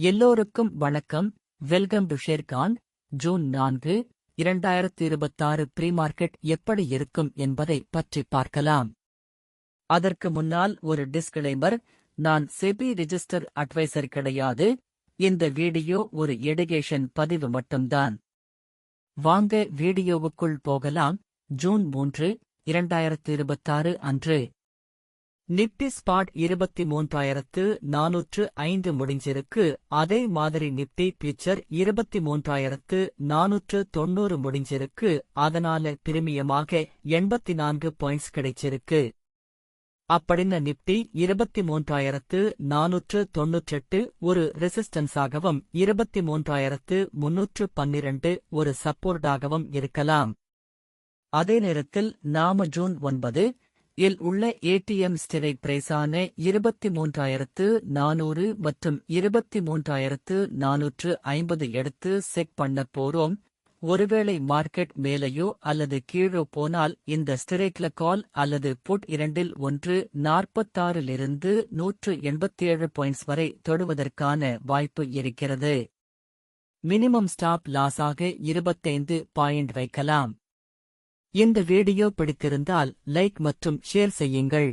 எல்லோருக்கும் வணக்கம். Welcome to Sharekhan. June 4, 2026 pre market எப்படி இருக்கும் என்பதை பற்றி பார்க்கலாம். அதற்கு முன்னால் ஒரு டிஸ்க்ளைமர். நான் செபி ரிஜிஸ்டர் அட்வைசர் கிடையாது. இந்த வீடியோ ஒரு எடுகேஷன் பதிவு மட்டும்தான். வாங்க வீடியோவுக்குள் போகலாம். ஜூன் 3, 2026 அன்று நிப்டி ஸ்பாட் 23,405 முடிஞ்சிருக்கு. அதே மாதிரி நிப்டி ஃபியூச்சர் 23,490 முடிஞ்சிருக்கு. அதனால பிரீமியமாக 84 பாயிண்ட்ஸ் கிடைச்சிருக்கு. அப்படின்ன நிப்டி 23,498 ஒரு ரெசிஸ்டன்ஸாகவும் 23,312 ஒரு சப்போர்ட்டாகவும் இருக்கலாம். அதே நேரத்தில் நாம ஜூன் 9 இல் உள்ள ஏடிஎம் ஸ்ட்ரைக் பிரைஸான 23,400 மற்றும் 23,450 எடுத்து செக் பண்ண போறோம். ஒருவேளை மார்க்கெட் மேலேயோ அல்லது கீழோ போனால் இந்த ஸ்ட்ரைக்ல கால் அல்லது புட் இரண்டில் ஒன்று 46லிருந்து 187 பாயிண்ட்ஸ் வரை தொடுவதற்கான வாய்ப்பு இருக்கிறது. மினிமம் ஸ்டாப் லாஸாக 25 பாயிண்ட் வைக்கலாம். இந்த வீடியோ பிடித்திருந்தால் லைக் மற்றும் ஷேர் செய்யுங்கள்.